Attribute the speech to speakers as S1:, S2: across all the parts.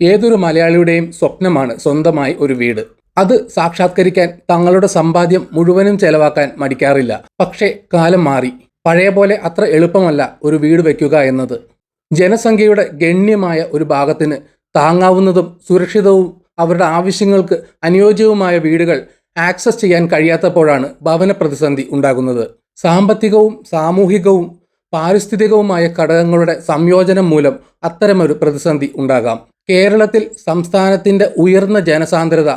S1: ഏതൊരു മലയാളിയുടെയും സ്വപ്നമാണ് സ്വന്തമായി ഒരു വീട്. അത് സാക്ഷാത്കരിക്കാൻ തങ്ങളുടെ സമ്പാദ്യം മുഴുവനും ചെലവാക്കാൻ മടിക്കാറില്ല. പക്ഷേ കാലം മാറി. പഴയ പോലെ അത്ര എളുപ്പമല്ല ഒരു വീട് വയ്ക്കുക എന്നത്. ജനസംഖ്യയുടെ ഗണ്യമായ ഒരു ഭാഗത്തിന് താങ്ങാവുന്നതും സുരക്ഷിതവും അവരുടെ ആവശ്യങ്ങൾക്ക് അനുയോജ്യവുമായ വീടുകൾ ആക്സസ് ചെയ്യാൻ കഴിയാത്തപ്പോഴാണ് ഭവന പ്രതിസന്ധി ഉണ്ടാകുന്നത്. സാമ്പത്തികവും സാമൂഹികവും പാരിസ്ഥിതികവുമായ ഘടകങ്ങളുടെ സംയോജനം മൂലം അത്തരമൊരു പ്രതിസന്ധി ഉണ്ടാകാം. കേരളത്തിൽ സംസ്ഥാനത്തിൻ്റെ ഉയർന്ന ജനസാന്ദ്രത,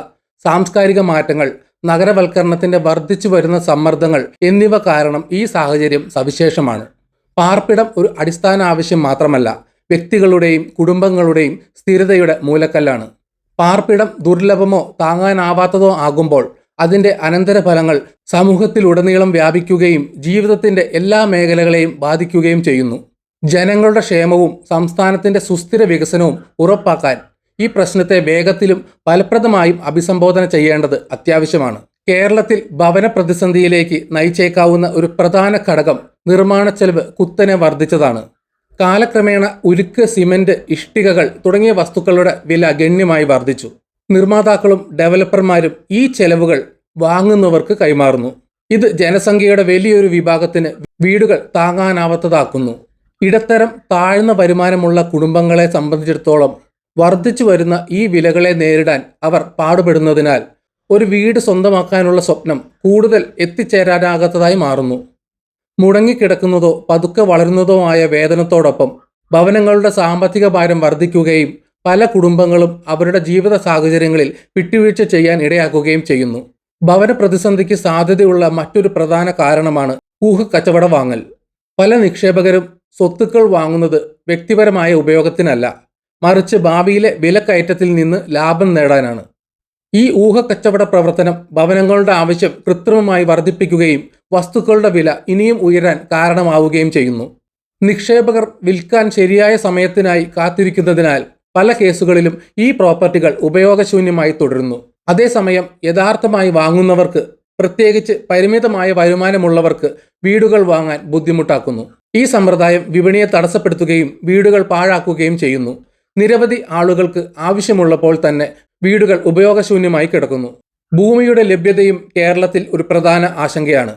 S1: സാംസ്കാരിക മാറ്റങ്ങൾ, നഗരവൽക്കരണത്തിൻ്റെ വർദ്ധിച്ചു വരുന്ന സമ്മർദ്ദങ്ങൾ എന്നിവ കാരണം ഈ സാഹചര്യം സവിശേഷമാണ്. പാർപ്പിടം ഒരു അടിസ്ഥാന ആവശ്യം മാത്രമല്ല, വ്യക്തികളുടെയും കുടുംബങ്ങളുടെയും സ്ഥിരതയുടെ മൂലക്കല്ലാണ്. പാർപ്പിടം ദുർലഭമോ താങ്ങാനാവാത്തതോ ആകുമ്പോൾ അതിൻ്റെ അനന്തരഫലങ്ങൾ സമൂഹത്തിലുടനീളം വ്യാപിക്കുകയും ജീവിതത്തിൻ്റെ എല്ലാ മേഖലകളെയും ബാധിക്കുകയും ചെയ്യുന്നു. ജനങ്ങളുടെ ക്ഷേമവും സംസ്ഥാനത്തിൻ്റെ സുസ്ഥിര വികസനവും ഉറപ്പാക്കാൻ ഈ പ്രശ്നത്തെ വേഗത്തിലും ഫലപ്രദമായും അഭിസംബോധന ചെയ്യേണ്ടത് അത്യാവശ്യമാണ്. കേരളത്തിൽ ഭവന പ്രതിസന്ധിയിലേക്ക് നയിച്ചേക്കാവുന്ന ഒരു പ്രധാന ഘടകം നിർമ്മാണ ചെലവ് കുത്തനെ വർദ്ധിച്ചതാണ്. കാലക്രമേണ ഉരുക്ക്, സിമന്റ്, ഇഷ്ടികകൾ തുടങ്ങിയ വസ്തുക്കളുടെ വില ഗണ്യമായി വർദ്ധിച്ചു. നിർമ്മാതാക്കളും ഡെവലപ്പർമാരും ഈ ചെലവുകൾ വാങ്ങുന്നവർക്ക് കൈമാറുന്നു. ഇത് ജനസംഖ്യയുടെ വലിയൊരു വിഭാഗത്തിന് വീടുകൾ താങ്ങാനാവാത്തതാക്കുന്നു. ഇടത്തരം താഴ്ന്ന വരുമാനമുള്ള കുടുംബങ്ങളെ സംബന്ധിച്ചിടത്തോളം വർദ്ധിച്ചു വരുന്ന ഈ വിലകളെ നേരിടാൻ അവർ പാടുപെടുന്നതിനാൽ ഒരു വീട് സ്വന്തമാക്കാനുള്ള സ്വപ്നം കൂടുതൽ എത്തിച്ചേരാനാകാത്തതായി മാറുന്നു. മുടങ്ങിക്കിടക്കുന്നതോ പതുക്കെ വളരുന്നതോ ആയ വേതനത്തോടൊപ്പം ഭവനങ്ങളുടെ സാമ്പത്തിക ഭാരം വർദ്ധിക്കുകയും പല കുടുംബങ്ങളും അവരുടെ ജീവിത സാഹചര്യങ്ങളിൽ വിട്ടുവീഴ്ച ചെയ്യാൻ ഇടയാക്കുകയും ചെയ്യുന്നു. ഭവന പ്രതിസന്ധിക്ക് സാധ്യതയുള്ള മറ്റൊരു പ്രധാന കാരണമാണ് ഊഹക്കച്ചവട വാങ്ങൽ. പല നിക്ഷേപകരും സ്വത്തുക്കൾ വാങ്ങുന്നത് വ്യക്തിപരമായ ഉപയോഗത്തിനല്ല, മറിച്ച് ഭാവിയിലെ വിലക്കയറ്റത്തിൽ നിന്ന് ലാഭം നേടാനാണ്. ഈ ഊഹക്കച്ചവട പ്രവർത്തനം ഭവനങ്ങളുടെ ആവശ്യം കൃത്രിമമായി വർദ്ധിപ്പിക്കുകയും വസ്തുക്കളുടെ വില ഇനിയും ഉയരാൻ കാരണമാവുകയും ചെയ്യുന്നു. നിക്ഷേപകർ വിൽക്കാൻ ശരിയായ സമയത്തിനായി കാത്തിരിക്കുന്നതിനാൽ പല കേസുകളിലും ഈ പ്രോപ്പർട്ടികൾ ഉപയോഗശൂന്യമായി തുടരുന്നു. അതേസമയം യഥാർത്ഥമായി വാങ്ങുന്നവർക്ക്, പ്രത്യേകിച്ച് പരിമിതമായ വരുമാനമുള്ളവർക്ക് വീടുകൾ വാങ്ങാൻ ബുദ്ധിമുട്ടാക്കുന്നു. ഈ സമ്പ്രദായം വിപണിയെ തടസ്സപ്പെടുത്തുകയും വീടുകൾ പാഴാക്കുകയും ചെയ്യുന്നു. നിരവധി ആളുകൾക്ക് ആവശ്യമുള്ളപ്പോൾ തന്നെ വീടുകൾ ഉപയോഗശൂന്യമായി കിടക്കുന്നു. ഭൂമിയുടെ ലഭ്യതയും കേരളത്തിൽ ഒരു പ്രധാന ആശങ്കയാണ്.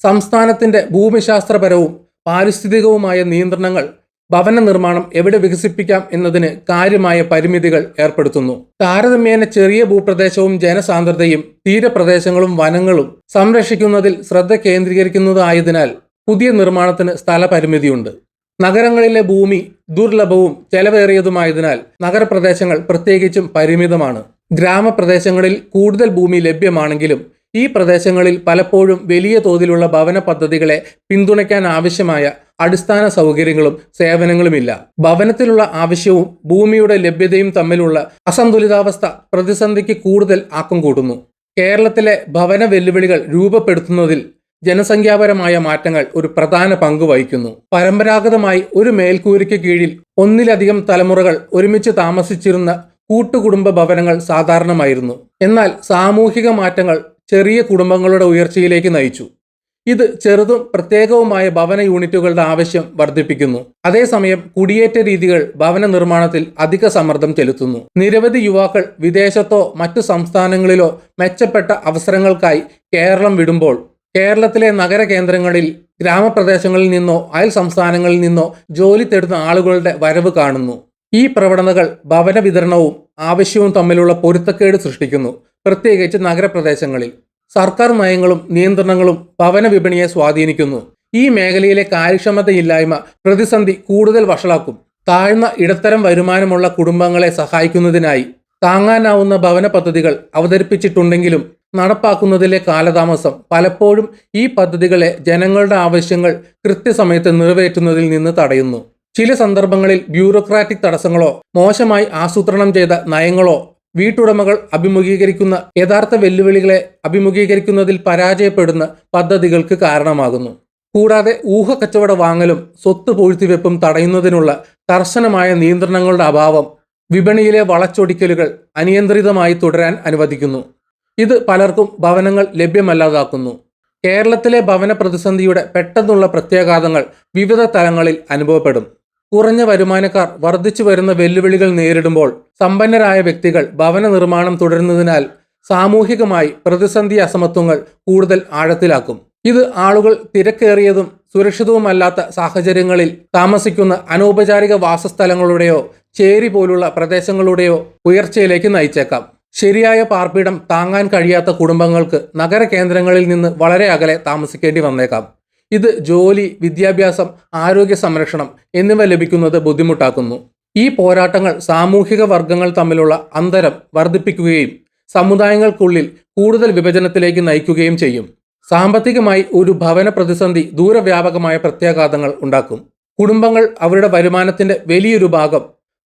S1: സംസ്ഥാനത്തിൻ്റെ ഭൂമിശാസ്ത്രപരവും പാരിസ്ഥിതികവുമായ നിയന്ത്രണങ്ങൾ ഭവന നിർമ്മാണം എവിടെ വികസിപ്പിക്കാം എന്നതിന് കാര്യമായ പരിമിതികൾ ഏർപ്പെടുത്തുന്നു. താരതമ്യേന ചെറിയ ഭൂപ്രദേശവും ജനസാന്ദ്രതയും തീരപ്രദേശങ്ങളും വനങ്ങളും സംരക്ഷിക്കുന്നതിൽ ശ്രദ്ധ കേന്ദ്രീകരിക്കുന്നതായതിനാൽ പുതിയ നിർമ്മാണത്തിന് സ്ഥലപരിമിതിയുണ്ട്. നഗരങ്ങളിലെ ഭൂമി ദുർലഭവും ചെലവേറിയതുമായതിനാൽ നഗരപ്രദേശങ്ങൾ പ്രത്യേകിച്ചും പരിമിതമാണ്. ഗ്രാമപ്രദേശങ്ങളിൽ കൂടുതൽ ഭൂമി ലഭ്യമാണെങ്കിലും ഈ പ്രദേശങ്ങളിൽ പലപ്പോഴും വലിയ തോതിലുള്ള ഭവന പദ്ധതികളെ പിന്തുണയ്ക്കാൻ ആവശ്യമായ അടിസ്ഥാന സൗകര്യങ്ങളും സേവനങ്ങളുമില്ല. ഭവനത്തിലുള്ള ആവശ്യവും ഭൂമിയുടെ ലഭ്യതയും തമ്മിലുള്ള അസന്തുലിതാവസ്ഥ പ്രതിസന്ധിക്ക് കൂടുതൽ ആക്കം കൂട്ടുന്നു. കേരളത്തിലെ ഭവന വെല്ലുവിളികൾ രൂപപ്പെടുത്തുന്നതിൽ ജനസംഖ്യാപരമായ മാറ്റങ്ങൾ ഒരു പ്രധാന പങ്ക് വഹിക്കുന്നു. പരമ്പരാഗതമായി ഒരു മേൽക്കൂരയ്ക്ക് കീഴിൽ ഒന്നിലധികം തലമുറകൾ ഒരുമിച്ച് താമസിച്ചിരുന്ന കൂട്ടുകുടുംബ ഭവനങ്ങൾ സാധാരണമായിരുന്നു. എന്നാൽ സാമൂഹിക മാറ്റങ്ങൾ ചെറിയ കുടുംബങ്ങളുടെ ഉയർച്ചയിലേക്ക് നയിച്ചു. ഇത് ചെറുതും പ്രത്യേകവുമായ ഭവന യൂണിറ്റുകളുടെ ആവശ്യം വർദ്ധിപ്പിക്കുന്നു. അതേസമയം കുടിയേറ്റ രീതികൾ ഭവന നിർമ്മാണത്തിൽ അധിക സമ്മർദ്ദം ചെലുത്തുന്നു. നിരവധി യുവാക്കൾ വിദേശത്തോ മറ്റു സംസ്ഥാനങ്ങളിലോ മെച്ചപ്പെട്ട അവസരങ്ങൾക്കായി കേരളം വിടുമ്പോൾ കേരളത്തിലെ നഗര കേന്ദ്രങ്ങളിൽ ഗ്രാമപ്രദേശങ്ങളിൽ നിന്നോ അയൽ സംസ്ഥാനങ്ങളിൽ നിന്നോ ജോലി തേടുന്ന ആളുകളുടെ വരവ് കാണുന്നു. ഈ പ്രവണതകൾ ഭവന വിതരണവും ആവശ്യവും തമ്മിലുള്ള പൊരുത്തക്കേട് സൃഷ്ടിക്കുന്നു, പ്രത്യേകിച്ച് നഗരപ്രദേശങ്ങളിൽ. സർക്കാർ നയങ്ങളും നിയന്ത്രണങ്ങളും ഭവന വിപണിയെ സ്വാധീനിക്കുന്നു. ഈ മേഖലയിലെ കാര്യക്ഷമതയില്ലായ്മ പ്രതിസന്ധി കൂടുതൽ വഷളാക്കും. താഴ്ന്ന ഇടത്തരം വരുമാനമുള്ള കുടുംബങ്ങളെ സഹായിക്കുന്നതിനായി താങ്ങാനാവുന്ന ഭവന പദ്ധതികൾ അവതരിപ്പിച്ചിട്ടുണ്ടെങ്കിലും നടപ്പാക്കുന്നതിലെ കാലതാമസം പലപ്പോഴും ഈ പദ്ധതികളെ ജനങ്ങളുടെ ആവശ്യങ്ങൾ കൃത്യസമയത്ത് നിറവേറ്റുന്നതിൽ നിന്ന് തടയുന്നു. ചില സന്ദർഭങ്ങളിൽ ബ്യൂറോക്രാറ്റിക് തടസ്സങ്ങളോ മോശമായി ആസൂത്രണം ചെയ്ത നയങ്ങളോ വീട്ടുടമകൾ അഭിമുഖീകരിക്കുന്ന യഥാർത്ഥ വെല്ലുവിളികളെ അഭിമുഖീകരിക്കുന്നതിൽ പരാജയപ്പെടുന്ന പദ്ധതികൾക്ക് കാരണമാകുന്നു. കൂടാതെ ഊഹക്കച്ചവട വാങ്ങലും സ്വത്ത് പൂഴ്ത്തിവെപ്പും തടയുന്നതിനുള്ള കർശനമായ നിയന്ത്രണങ്ങളുടെ അഭാവം വിപണിയിലെ വളച്ചൊടിക്കലുകൾ അനിയന്ത്രിതമായി തുടരാൻ അനുവദിക്കുന്നു. ഇത് പലർക്കും ഭവനങ്ങൾ ലഭ്യമല്ലാതാക്കുന്നു. കേരളത്തിലെ ഭവന പ്രതിസന്ധിയുടെ പെട്ടെന്നുള്ള പ്രത്യാഘാതങ്ങൾ വിവിധ തലങ്ങളിൽ അനുഭവപ്പെടും. കുറഞ്ഞ വരുമാനക്കാർ വർദ്ധിച്ചു വരുന്ന വെല്ലുവിളികൾ നേരിടുമ്പോൾ സമ്പന്നരായ വ്യക്തികൾ ഭവന നിർമ്മാണം തുടരുന്നതിനാൽ സാമൂഹികമായി പ്രതിസന്ധി അസമത്വങ്ങൾ കൂടുതൽ ആഴത്തിലാക്കും. ഇത് ആളുകൾ തിരക്കേറിയതും സുരക്ഷിതവുമല്ലാത്ത സാഹചര്യങ്ങളിൽ താമസിക്കുന്ന അനൗപചാരിക വാസസ്ഥലങ്ങളുടെയോ ചേരി പോലുള്ള പ്രദേശങ്ങളുടെയോ ഉയർച്ചയിലേക്ക് നയിച്ചേക്കാം. ശരിയായ പാർപ്പിടം താങ്ങാൻ കഴിയാത്ത കുടുംബങ്ങൾക്ക് നഗര കേന്ദ്രങ്ങളിൽ നിന്ന് വളരെ അകലെ താമസിക്കേണ്ടി വന്നേക്കാം. ഇത് ജോലി, വിദ്യാഭ്യാസം, ആരോഗ്യ സംരക്ഷണം എന്നിവ ലഭിക്കുന്നത് ബുദ്ധിമുട്ടാക്കുന്നു. ഈ പോരാട്ടങ്ങൾ സാമൂഹിക വർഗങ്ങൾ തമ്മിലുള്ള അന്തരം വർദ്ധിപ്പിക്കുകയും സമുദായങ്ങൾക്കുള്ളിൽ കൂടുതൽ വിഭജനത്തിലേക്ക് നയിക്കുകയും ചെയ്യും. സാമ്പത്തികമായി ഒരു ഭവന പ്രതിസന്ധി ദൂരവ്യാപകമായ പ്രത്യാഘാതങ്ങൾ ഉണ്ടാക്കും. കുടുംബങ്ങൾ അവരുടെ വരുമാനത്തിന്റെ വലിയൊരു ഭാഗം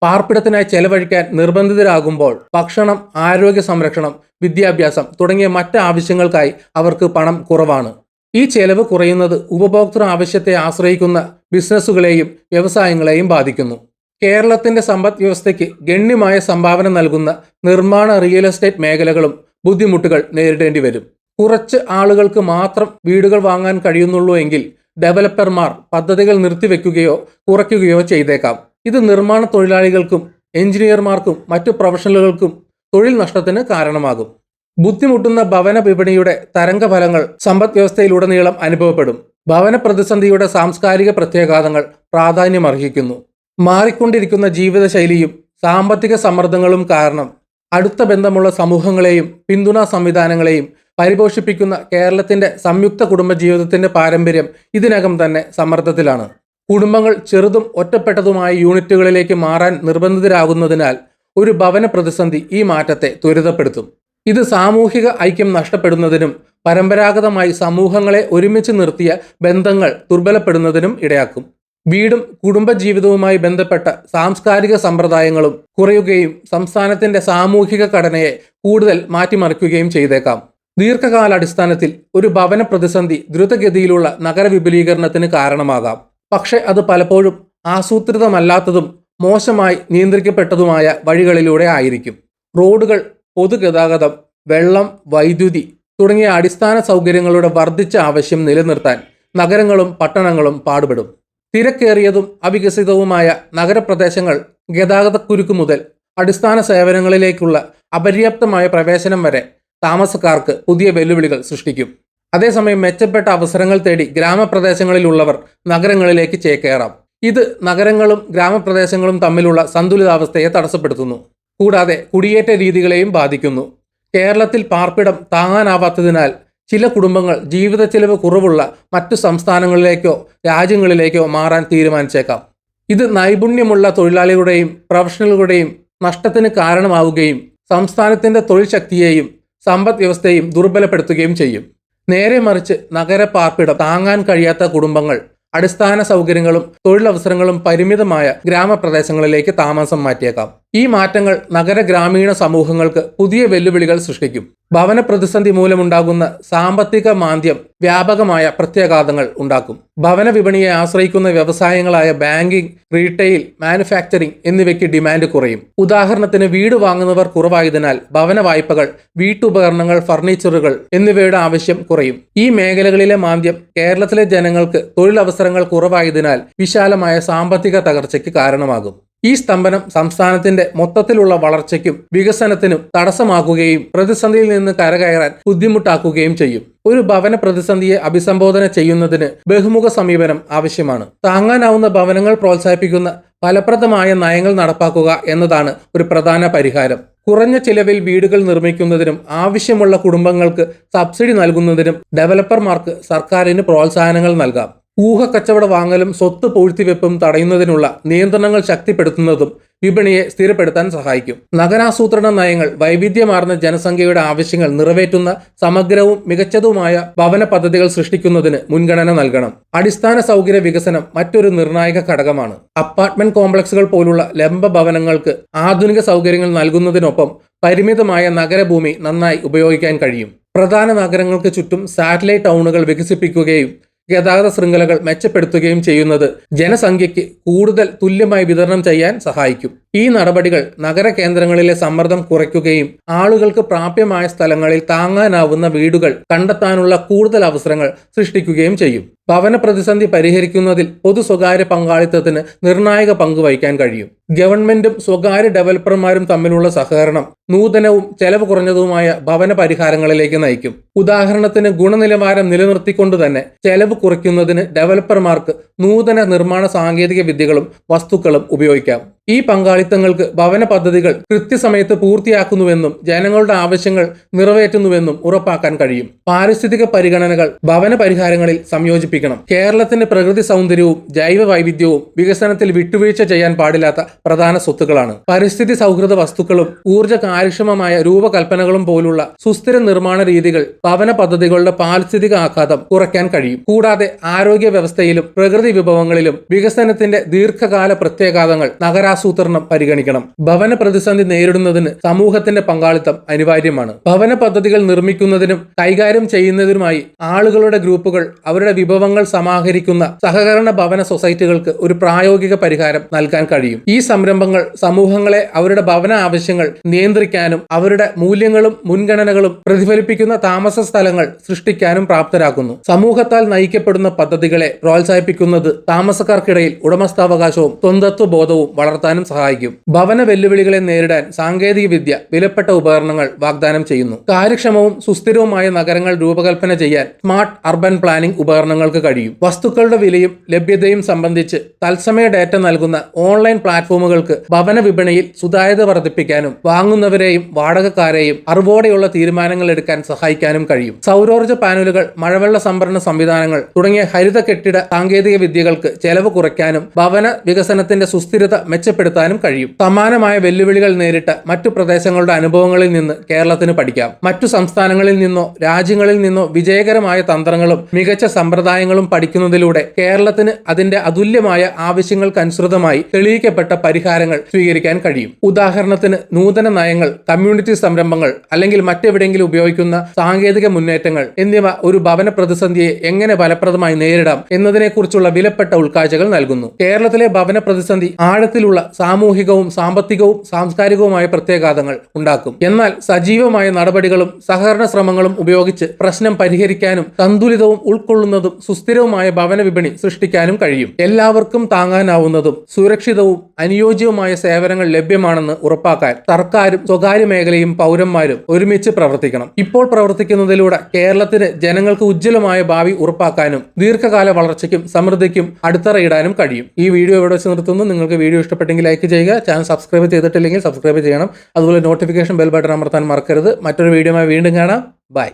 S1: പാർപ്പിടത്തിനായി ചെലവഴിക്കാൻ നിർബന്ധിതരാകുമ്പോൾ ഭക്ഷണം, ആരോഗ്യ സംരക്ഷണം, വിദ്യാഭ്യാസം തുടങ്ങിയ മറ്റ് ആവശ്യങ്ങൾക്കായി അവർക്ക് പണം കുറവാണ്. ഈ ചെലവ് കുറയുന്നത് ഉപഭോക്തൃ ആവശ്യത്തെ ആശ്രയിക്കുന്ന ബിസിനസ്സുകളെയും വ്യവസായങ്ങളെയും ബാധിക്കുന്നു. കേരളത്തിന്റെ സമ്പദ് വ്യവസ്ഥയ്ക്ക് ഗണ്യമായ സംഭാവന നൽകുന്ന നിർമ്മാണ, റിയൽ എസ്റ്റേറ്റ് മേഖലകളും ബുദ്ധിമുട്ടുകൾ നേരിടേണ്ടി വരും. കുറച്ച് ആളുകൾക്ക് മാത്രം വീടുകൾ വാങ്ങാൻ കഴിയുന്നുള്ളൂ എങ്കിൽ ഡെവലപ്പർമാർ പദ്ധതികൾ നിർത്തിവെക്കുകയോ കുറയ്ക്കുകയോ ചെയ്തേക്കാം. ഇത് നിർമ്മാണ തൊഴിലാളികൾക്കും എഞ്ചിനീയർമാർക്കും മറ്റു പ്രൊഫഷണലുകൾക്കും തൊഴിൽ നഷ്ടത്തിന് കാരണമാകും. ബുദ്ധിമുട്ടുന്ന ഭവന വിപണിയുടെ തരംഗഫലങ്ങൾ സമ്പദ് വ്യവസ്ഥയിലുടനീളം അനുഭവപ്പെടും. ഭവന പ്രതിസന്ധിയുടെ സാംസ്കാരിക പ്രത്യാഘാതങ്ങൾ പ്രാധാന്യമർഹിക്കുന്നു. മാറിക്കൊണ്ടിരിക്കുന്ന ജീവിതശൈലിയും സാമ്പത്തിക സമ്മർദ്ദങ്ങളും കാരണം അടുത്ത ബന്ധമുള്ള സമൂഹങ്ങളെയും പിന്തുണാ സംവിധാനങ്ങളെയും പരിപോഷിപ്പിക്കുന്ന കേരളത്തിന്റെ സംയുക്ത കുടുംബജീവിതത്തിന്റെ പാരമ്പര്യം ഇതിനകം തന്നെ സമ്മർദ്ദത്തിലാണ്. കുടുംബങ്ങൾ ചെറുതും ഒറ്റപ്പെട്ടതുമായ യൂണിറ്റുകളിലേക്ക് മാറാൻ നിർബന്ധിതരാകുന്നതിനാൽ ഒരു ഭവന പ്രതിസന്ധി ഈ മാറ്റത്തെ ത്വരിതപ്പെടുത്തും. ഇത് സാമൂഹിക ഐക്യം നഷ്ടപ്പെടുന്നതിനും പരമ്പരാഗതമായി സമൂഹങ്ങളെ ഒരുമിച്ച് നിർത്തിയ ബന്ധങ്ങൾ ദുർബലപ്പെടുന്നതിനും ഇടയാക്കും. വീടും കുടുംബജീവിതവുമായി ബന്ധപ്പെട്ട സാംസ്കാരിക സമ്പ്രദായങ്ങളും കുറയുകയും സംസ്ഥാനത്തിന്റെ സാമൂഹിക ഘടനയെ കൂടുതൽ മാറ്റിമറിക്കുകയും ചെയ്തേക്കാം. ദീർഘകാലാടിസ്ഥാനത്തിൽ ഒരു ഭവന പ്രതിസന്ധി ദ്രുതഗതിയിലുള്ള നഗരവിപുലീകരണത്തിന് കാരണമാകാം. പക്ഷെ അത് പലപ്പോഴും ആസൂത്രിതമല്ലാത്തതും മോശമായി നിയന്ത്രിക്കപ്പെട്ടതുമായ വഴികളിലൂടെ ആയിരിക്കും. റോഡുകൾ, പൊതുഗതാഗതം, വെള്ളം, വൈദ്യുതി തുടങ്ങിയ അടിസ്ഥാന സൗകര്യങ്ങളുടെ വർദ്ധിച്ച ആവശ്യം നിലനിർത്താൻ നഗരങ്ങളും പട്ടണങ്ങളും പാടുപെടും. തിരക്കേറിയതും അവികസിതവുമായ നഗരപ്രദേശങ്ങൾ ഗതാഗതക്കുരുക്ക് മുതൽ അടിസ്ഥാന സേവനങ്ങളിലേക്കുള്ള അപര്യാപ്തമായ പ്രവേശനം വരെ താമസക്കാർക്ക് പുതിയ വെല്ലുവിളികൾ സൃഷ്ടിക്കും. അതേസമയം മെച്ചപ്പെട്ട അവസരങ്ങൾ തേടി ഗ്രാമപ്രദേശങ്ങളിലുള്ളവർ നഗരങ്ങളിലേക്ക് ചേക്കേറാം. ഇത് നഗരങ്ങളും ഗ്രാമപ്രദേശങ്ങളും തമ്മിലുള്ള സന്തുലിതാവസ്ഥയെ തടസ്സപ്പെടുത്തുന്നു. കൂടാതെ കുടിയേറ്റ രീതികളെയും ബാധിക്കുന്നു. കേരളത്തിൽ പാർപ്പിടം താങ്ങാനാവാത്തതിനാൽ ചില കുടുംബങ്ങൾ ജീവിത ചെലവ് കുറവുള്ള മറ്റു സംസ്ഥാനങ്ങളിലേക്കോ രാജ്യങ്ങളിലേക്കോ മാറാൻ തീരുമാനിച്ചേക്കാം. ഇത് നൈപുണ്യമുള്ള തൊഴിലാളികളുടെയും പ്രൊഫഷണലുകളുടെയും നഷ്ടത്തിന് കാരണമാവുകയും സംസ്ഥാനത്തിന്റെ തൊഴിൽ ശക്തിയെയും സമ്പദ് വ്യവസ്ഥയെയും ദുർബലപ്പെടുത്തുകയും ചെയ്യും. നേരെ മറിച്ച് നഗര പാർപ്പിടം താങ്ങാൻ കഴിയാത്ത കുടുംബങ്ങൾ അടിസ്ഥാന സൗകര്യങ്ങളും തൊഴിലവസരങ്ങളും പരിമിതമായ ഗ്രാമപ്രദേശങ്ങളിലേക്ക് താമസം മാറ്റിയേക്കാം. ഈ മാറ്റങ്ങൾ നഗര ഗ്രാമീണ സമൂഹങ്ങൾക്ക് പുതിയ വെല്ലുവിളികൾ സൃഷ്ടിക്കും. ഭവന പ്രതിസന്ധി മൂലമുണ്ടാകുന്ന സാമ്പത്തിക മാന്ദ്യം വ്യാപകമായ പ്രത്യാഘാതങ്ങൾ ഉണ്ടാക്കും. ഭവന വിപണിയെ ആശ്രയിക്കുന്ന വ്യവസായങ്ങളായ ബാങ്കിംഗ്, റീറ്റെയിൽ, മാനുഫാക്ചറിംഗ് എന്നിവയ്ക്ക് ഡിമാൻഡ് കുറയും. ഉദാഹരണത്തിന് വീട് വാങ്ങുന്നവർ കുറവായതിനാൽ ഭവന വായ്പകൾ, വീട്ടുപകരണങ്ങൾ, ഫർണിച്ചറുകൾ എന്നിവയുടെ ആവശ്യം കുറയും. ഈ മേഖലകളിലെ മാന്ദ്യം കേരളത്തിലെ ജനങ്ങൾക്ക് തൊഴിലവസരങ്ങൾ കുറവായതിനാൽ വിശാലമായ സാമ്പത്തിക തകർച്ചയ്ക്ക് കാരണമാകും. ഈ സ്തംഭനം സംസ്ഥാനത്തിന്റെ മൊത്തത്തിലുള്ള വളർച്ചയ്ക്കും വികസനത്തിനും തടസ്സമാക്കുകയും പ്രതിസന്ധിയിൽ നിന്ന് കരകയറാൻ ബുദ്ധിമുട്ടാക്കുകയും ചെയ്യും. ഒരു ഭവന പ്രതിസന്ധിയെ അഭിസംബോധന ചെയ്യുന്നതിന് ബഹുമുഖ സമീപനം ആവശ്യമാണ്. താങ്ങാനാവുന്ന ഭവനങ്ങൾ പ്രോത്സാഹിപ്പിക്കുന്ന ഫലപ്രദമായ നയങ്ങൾ നടപ്പാക്കുക എന്നതാണ് ഒരു പ്രധാന പരിഹാരം. കുറഞ്ഞ ചിലവിൽ വീടുകൾ നിർമ്മിക്കുന്നതിനും ആവശ്യമുള്ള കുടുംബങ്ങൾക്ക് സബ്സിഡി നൽകുന്നതിനും ഡെവലപ്പർമാർക്ക് സർക്കാരിന് പ്രോത്സാഹനങ്ങൾ നൽകാം. ഊഹക്കച്ചവട വാങ്ങലും സ്വത്ത് പൂഴ്ത്തിവെപ്പും തടയുന്നതിനുള്ള നിയന്ത്രണങ്ങൾ ശക്തിപ്പെടുത്തുന്നതും വിപണിയെ സ്ഥിരപ്പെടുത്താൻ സഹായിക്കും. നഗരാസൂത്രണ നയങ്ങൾ വൈവിധ്യമാർന്ന ജനസംഖ്യയുടെ ആവശ്യങ്ങൾ നിറവേറ്റുന്ന സമഗ്രവും മികച്ചതുമായ ഭവന പദ്ധതികൾ സൃഷ്ടിക്കുന്നതിന് മുൻഗണന നൽകണം. അടിസ്ഥാന സൗകര്യ വികസനം മറ്റൊരു നിർണായക ഘടകമാണ്. അപ്പാർട്ട്മെന്റ് കോംപ്ലക്സുകൾ പോലുള്ള ലംബ ഭവനങ്ങൾക്ക് ആധുനിക സൗകര്യങ്ങൾ നൽകുന്നതിനൊപ്പം പരിമിതമായ നഗരഭൂമി നന്നായി ഉപയോഗിക്കാൻ കഴിയും. പ്രധാന നഗരങ്ങൾക്ക് ചുറ്റും സാറ്റലൈറ്റ് ടൗണുകൾ വികസിപ്പിക്കുകയും ഗതാഗത ശൃംഖലകൾ മെച്ചപ്പെടുത്തുകയും ചെയ്യുന്നത് ജനസംഖ്യയ്ക്ക് കൂടുതൽ തുല്യമായി വിതരണം ചെയ്യാൻ സഹായിക്കും. ഈ നടപടികൾ നഗര കേന്ദ്രങ്ങളിലെ സമ്മർദ്ദം കുറയ്ക്കുകയും ആളുകൾക്ക് പ്രാപ്യമായ സ്ഥലങ്ങളിൽ താങ്ങാനാവുന്ന വീടുകൾ കണ്ടെത്താനുള്ള കൂടുതൽ അവസരങ്ങൾ സൃഷ്ടിക്കുകയും ചെയ്യും. ഭവന പ്രതിസന്ധി പരിഹരിക്കുന്നതിൽ പൊതു സ്വകാര്യ പങ്കാളിത്തത്തിന് നിർണായക പങ്ക് വഹിക്കാൻ കഴിയും. ഗവൺമെന്റും സ്വകാര്യ ഡെവലപ്പർമാരും തമ്മിലുള്ള സഹകരണം നൂതനവും ചെലവ് കുറഞ്ഞതുമായ ഭവന പരിഹാരങ്ങളിലേക്ക് നയിക്കും. ഉദാഹരണത്തിന് ഗുണനിലവാരം നിലനിർത്തിക്കൊണ്ട് തന്നെ ചെലവ് കുറയ്ക്കുന്നതിന് ഡെവലപ്പർമാർക്ക് നൂതന നിർമ്മാണ സാങ്കേതിക വിദ്യകളും വസ്തുക്കളും ഉപയോഗിക്കാം. ഈ പങ്കാളിത്തങ്ങൾക്ക് ഭവന പദ്ധതികൾ കൃത്യസമയത്ത് പൂർത്തിയാക്കുന്നുവെന്നും ജനങ്ങളുടെ ആവശ്യങ്ങൾ നിറവേറ്റുന്നുവെന്നും ഉറപ്പാക്കാൻ കഴിയും. പാരിസ്ഥിതിക പരിഗണനകൾ ഭവന പരിഹാരങ്ങളിൽ സംയോജിപ്പിക്കണം. കേരളത്തിന്റെ പ്രകൃതി സൗന്ദര്യവും ജൈവ വൈവിധ്യവും വികസനത്തിൽ വിട്ടുവീഴ്ച ചെയ്യാൻ പാടില്ലാത്ത പ്രധാന സ്വത്തുക്കളാണ്. പരിസ്ഥിതി സൗഹൃദ വസ്തുക്കളും ഊർജ്ജ കാര്യക്ഷമമായ രൂപകൽപ്പനകളും പോലുള്ള സുസ്ഥിര നിർമ്മാണ രീതികൾ ഭവന പദ്ധതികളുടെ പാരിസ്ഥിതിക ആഘാതം കുറയ്ക്കാൻ കഴിയും. കൂടാതെ ആരോഗ്യ വ്യവസ്ഥയിലും പ്രകൃതി വിഭവങ്ങളിലും വികസനത്തിന്റെ ദീർഘകാല പ്രത്യാഘാതങ്ങൾ നഗരാസൂത്രണം പരിഗണിക്കണം. ഭവന പ്രതിസന്ധി നേരിടുന്നതിന് സമൂഹത്തിന്റെ പങ്കാളിത്തം അനിവാര്യമാണ്. ഭവന പദ്ധതികൾ നിർമ്മിക്കുന്നതിനും കൈകാര്യം ചെയ്യുന്നതിനുമായി ആളുകളുടെ ഗ്രൂപ്പുകൾ അവരുടെ വിഭവങ്ങൾ സമാഹരിക്കുന്ന സഹകരണ ഭവന സൊസൈറ്റികൾക്ക് ഒരു പ്രായോഗിക പരിഹാരം നൽകാൻ കഴിയും. ഈ സംരംഭങ്ങൾ സമൂഹങ്ങളെ അവരുടെ ഭവന ആവശ്യങ്ങൾ നിയന്ത്രിക്കാനും അവരുടെ മൂല്യങ്ങളും മുൻഗണനകളും പ്രതിഫലിപ്പിക്കുന്ന താമസ സ്ഥലങ്ങൾ സൃഷ്ടിക്കാനും പ്രാപ്തരാക്കുന്നു. സമൂഹത്താൽ നയിക്കപ്പെടുന്ന പദ്ധതികളെ പ്രോത്സാഹിപ്പിക്കുന്നത് താമസക്കാർക്കിടയിൽ ഉടമസ്ഥാവകാശവും സ്വന്തത്വ ബോധവും വളർത്താനും സഹായിക്കും. ഭവന വെല്ലുവിളികളെ നേരിടാൻ സാങ്കേതിക വിദ്യ വിലപ്പെട്ട ഉപകരണങ്ങൾ വാഗ്ദാനം ചെയ്യുന്നു. കാര്യക്ഷമവും സുസ്ഥിരവുമായ നഗരങ്ങൾ രൂപകൽപ്പന ചെയ്യാൻ സ്മാർട്ട് അർബൻ പ്ലാനിംഗ് ഉപകരണങ്ങൾക്ക് കഴിയും. വസ്തുക്കളുടെ വിലയും ലഭ്യതയും സംബന്ധിച്ച് തത്സമയ ഡാറ്റ നൽകുന്ന ഓൺലൈൻ പ്ലാറ്റ്ഫോമുകൾക്ക് ഭവന വിപണിയിൽ സുതാര്യത വർദ്ധിപ്പിക്കാനും വാങ്ങുന്നവരെയും വാടകക്കാരെയും അറിവോടെയുള്ള തീരുമാനങ്ങൾ എടുക്കാൻ സഹായിക്കാനും കഴിയും. സൗരോർജ്ജ പാനലുകൾ, മഴവെള്ള സംഭരണ സംവിധാനങ്ങൾ തുടങ്ങിയ ഹരിത കെട്ടിട സാങ്കേതിക വിദ്യകൾക്ക് ചെലവ് കുറയ്ക്കാനും ഭവന വികസനത്തിന്റെ സുസ്ഥിരത മെച്ചപ്പെടുത്താനും കഴിയും. സമാനമായ വെല്ലുവിളികൾ നേരിട്ട മറ്റു പ്രദേശങ്ങളുടെ അനുഭവങ്ങളിൽ നിന്ന് കേരളത്തിന് പഠിക്കാം. മറ്റു സംസ്ഥാനങ്ങളിൽ നിന്നോ രാജ്യങ്ങളിൽ നിന്നോ വിജയകരമായ തന്ത്രങ്ങളും മികച്ച സമ്പ്രദായങ്ങളും പഠിക്കുന്നതിലൂടെ കേരളത്തിന് അതിന്റെ അതുല്യമായ ആവശ്യങ്ങൾക്കനുസൃതമായി തെളിയിക്കപ്പെട്ട പരിഹാരങ്ങൾ സ്വീകരിക്കാൻ കഴിയും. ഉദാഹരണത്തിന് നൂതന നയങ്ങൾ, കമ്മ്യൂണിറ്റി സംരംഭങ്ങൾ അല്ലെങ്കിൽ മറ്റെവിടെയെങ്കിലും ഉപയോഗിക്കുന്ന സാങ്കേതിക മുന്നേറ്റങ്ങൾ എന്നിവ ഒരു ഭവന പ്രതിസന്ധിയെ എങ്ങനെ ഫലപ്രദമായി നേരിടാം എന്നതിനെക്കുറിച്ചുള്ള വിലപ്പെട്ട ഉൾക്കാഴ്ചകൾ നൽകുന്നു. കേരളത്തിലെ ഭവന പ്രതിസന്ധി ആഴത്തിലുള്ള സാമൂഹികവും സാമ്പത്തികവും സാംസ്കാരികവുമായ പ്രത്യാഘാതങ്ങൾ ഉണ്ടാക്കും. എന്നാൽ സജീവമായ നടപടികളും സഹകരണ ശ്രമങ്ങളും ഉപയോഗിച്ച് പ്രശ്നം പരിഹരിക്കാനും സന്തുലിതവും ഉൾക്കൊള്ളുന്നതും സുസ്ഥിരവുമായ ഭവന വിപണി സൃഷ്ടിക്കാനും കഴിയും. എല്ലാവർക്കും താങ്ങാനാവുന്നതും സുരക്ഷിതവും അനുയോജ്യവുമായ സേവനങ്ങൾ ലഭ്യമാണെന്ന് ഉറപ്പാക്കാൻ സർക്കാരും സ്വകാര്യ മേഖലയും പൗരന്മാരും ഒരുമിച്ച് പ്രവർത്തിക്കണം. ഇപ്പോൾ പ്രവർത്തിക്കുന്നതിലൂടെ കേരളത്തിന് ജനങ്ങൾക്ക് ഉജ്ജ്വലമായ ഭാവി ഉറപ്പാക്കാനും ദീർഘകാല വളർച്ചയ്ക്കും സമൃദ്ധിക്കും അടിത്തറയിടാനും കഴിയും. ഈ വീഡിയോ ഇവിടെ വെച്ച് നിർത്തുന്നു. നിങ്ങൾക്ക് വീഡിയോ ഇഷ്ടപ്പെട്ടെങ്കിൽ ലൈക്ക് ചെയ്യുക. ചാനൽ സബ്സ്ക്രൈബ് ചെയ്തിട്ടില്ലെങ്കിൽ സബ്സ്ക്രൈബ് ചെയ്യണം. അതുപോലെ നോട്ടിഫിക്കേഷൻ ബെൽ ബട്ടൺ അമർത്താൻ മറക്കരുത്. മറ്റൊരു വീഡിയോയുമായി വീണ്ടും കാണാം. ബൈ.